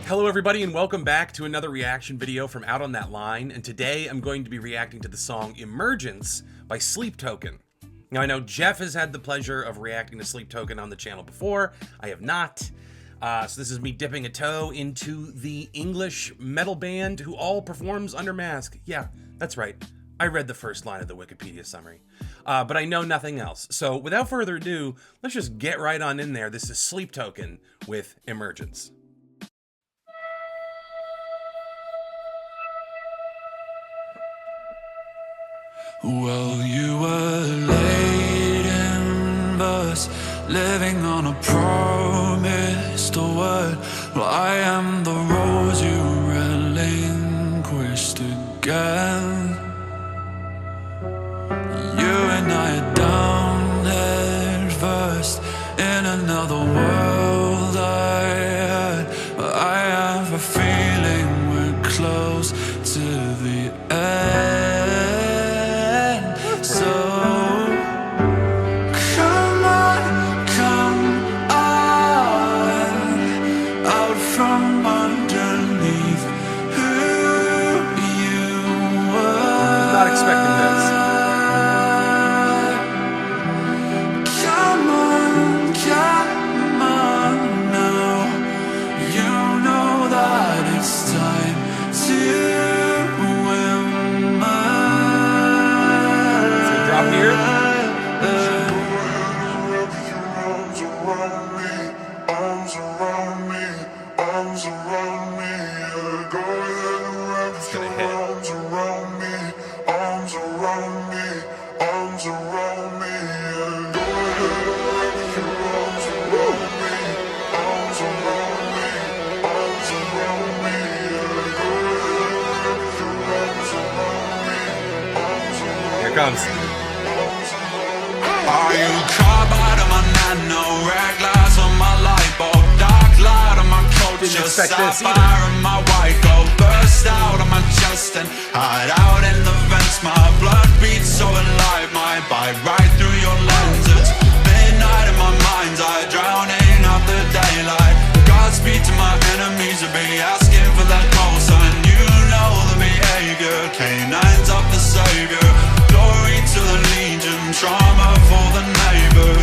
Hello everybody and welcome back to another reaction video from Out on That Line, and today I'm going to be reacting to the song Emergence by Sleep Token. Now I know Jeff has had the pleasure of reacting to Sleep Token on the channel before. I have not. So this is me dipping a toe into the English metal band who all performs under mask. Yeah, that's right. I read the first line of the Wikipedia summary, but I know nothing else. So without further ado, let's just get right on in there. This is Sleep Token with Emergence. Well, you were late in verse, living on a promised word. Well, I am the rose you relinquished again. You and I are down head first in another world I had. But I have a feeling we're close to the end. So come on, out from underneath who you were. Not expecting this. Come on now. You know that it's time to Here. It's gonna hit. Here it comes. Are you caught out of my nano? Red glass on my light bulb, dark light on my coat, just sapphire in my white gold, burst out of my chest and hide out in the vents. My blood beats so alive, my bite right through your lenses. Midnight in my mind's eye, drowning out the daylight. Godspeed to my enemies, will be asking for that call sign. You know the behavior, canines of the savior. Glory to the legion, trauma for the neighbors.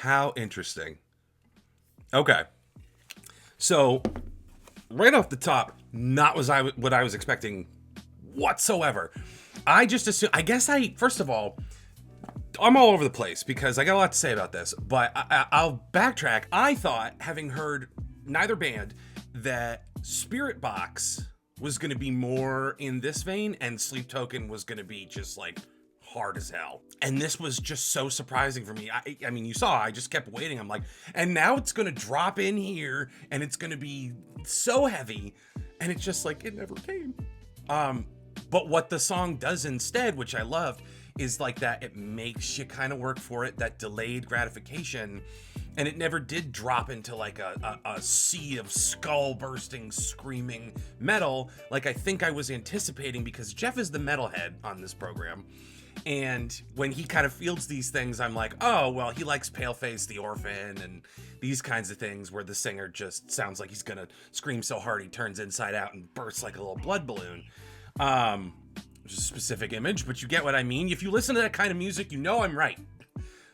How interesting. Okay. So, right off the top, not what I was expecting whatsoever. I just assume, first of all, I'm all over the place because I got a lot to say about this, but I'll backtrack. I thought, having heard neither band, that Spirit Box was going to be more in this vein and Sleep Token was going to be just like hard as hell. And this was just so surprising for me. I mean, you saw, I just kept waiting. I'm like, and now it's going to drop in here and it's going to be so heavy. And it's just like, it never came. But what the song does instead, which I loved, is like that it makes you kind of work for it, that delayed gratification. And it never did drop into like a sea of skull bursting, screaming metal like I think I was anticipating, because Jeff is the metalhead on this program. And when he kind of fields these things, I'm like, oh, well, he likes Paleface, the Orphan, and these kinds of things where the singer just sounds like he's going to scream so hard he turns inside out and bursts like a little blood balloon. Which is a specific image, but you get what I mean. If you listen to that kind of music, you know I'm right.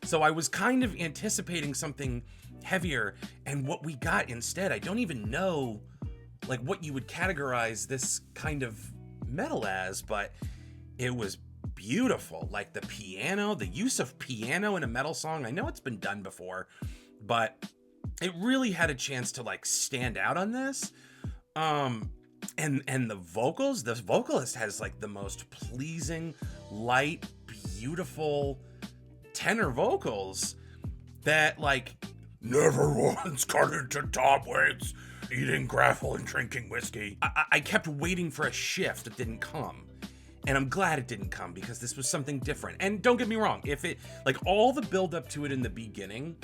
So I was kind of anticipating something heavier, and what we got instead, I don't even know like what you would categorize this kind of metal as, but it was beautiful. Like the piano, the use of piano in a metal song, I know it's been done before, but it really had a chance to like stand out on this. And the vocals, the vocalist has like the most pleasing, light, beautiful tenor vocals that like never once got into top weights, eating gravel and drinking whiskey. I kept waiting for a shift that didn't come. And I'm glad it didn't come, because this was something different. And don't get me wrong, if it, like all the build up to it in the beginning,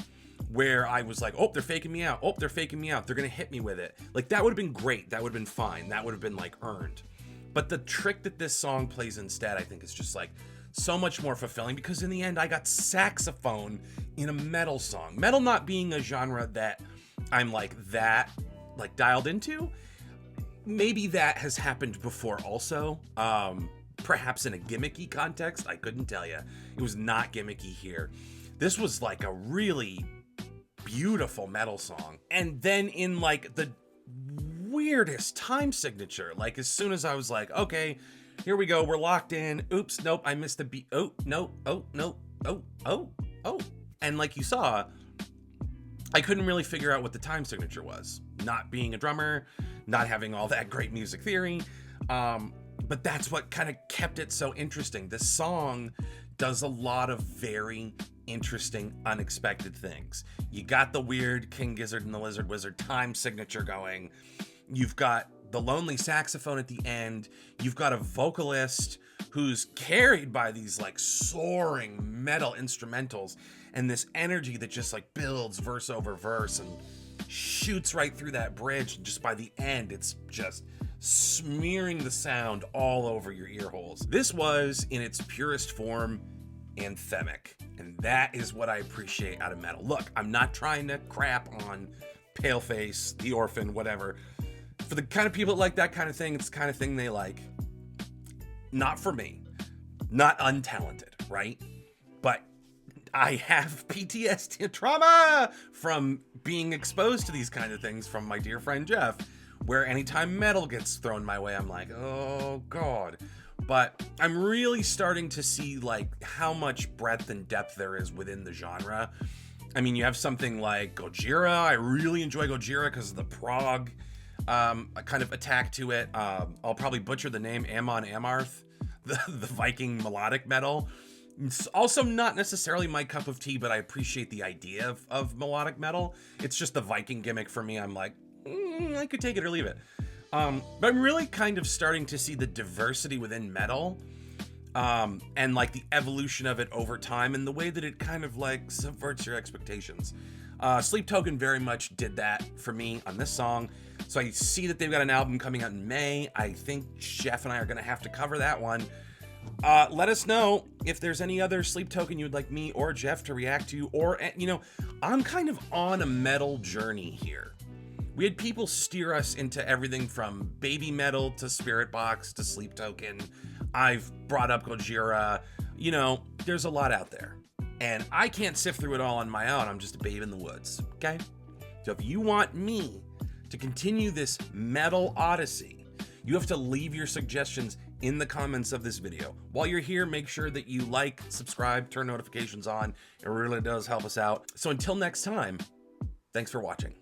where I was like, oh, they're faking me out. Oh, they're faking me out. They're going to hit me with it. Like that would have been great. That would have been fine. That would have been like earned. But the trick that this song plays instead, I think is just like so much more fulfilling, because in the end I got saxophone in a metal song. Metal not being a genre that I'm like that, like dialed into. Maybe that has happened before also. Perhaps in a gimmicky context, I couldn't tell you. It was not gimmicky here. This was like a really beautiful metal song. And then in like the weirdest time signature, like as soon as I was like, okay, here we go, we're locked in. Oops, nope, I missed the beat. Oh, no, oh, no, oh. And like you saw, I couldn't really figure out what the time signature was. Not being a drummer, not having all that great music theory. But that's what kind of kept it so interesting. This song does a lot of very interesting, unexpected things. You got the weird King Gizzard and the Lizard Wizard time signature going. You've got the lonely saxophone at the end. You've got a vocalist who's carried by these like soaring metal instrumentals and this energy that just like builds verse over verse and shoots right through that bridge. And just by the end, it's just smearing the sound all over your ear holes. This was, in its purest form, anthemic. And that is what I appreciate out of metal. Look, I'm not trying to crap on Paleface, the Orphan, whatever. For the kind of people that like that kind of thing, it's the kind of thing they like. Not for me. Not untalented, right? But I have PTSD trauma from being exposed to these kind of things from my dear friend Jeff, where anytime metal gets thrown my way, I'm like, oh God. But I'm really starting to see like how much breadth and depth there is within the genre. I mean, you have something like Gojira. I really enjoy Gojira because of the prog kind of attack to it. I'll probably butcher the name, Amon Amarth, the Viking melodic metal. It's also not necessarily my cup of tea, but I appreciate the idea of melodic metal. It's just the Viking gimmick for me. I'm like, I could take it or leave it. But I'm really kind of starting to see the diversity within metal, and like the evolution of it over time and the way that it kind of like subverts your expectations. Sleep Token very much did that for me on this song. So I see that they've got an album coming out in May. I think Jeff and I are going to have to cover that one. Let us know if there's any other Sleep Token you would like me or Jeff to react to, or, you know, I'm kind of on a metal journey here. We had people steer us into everything from baby metal to Spirit Box to Sleep Token. I've brought up Gojira. You know, there's a lot out there. and I can't sift through it all on my own. I'm just a babe in the woods, okay? So if you want me to continue this metal odyssey, you have to leave your suggestions in the comments of this video. While you're here, make sure that you like, subscribe, turn notifications on. It really does help us out. So until next time, thanks for watching.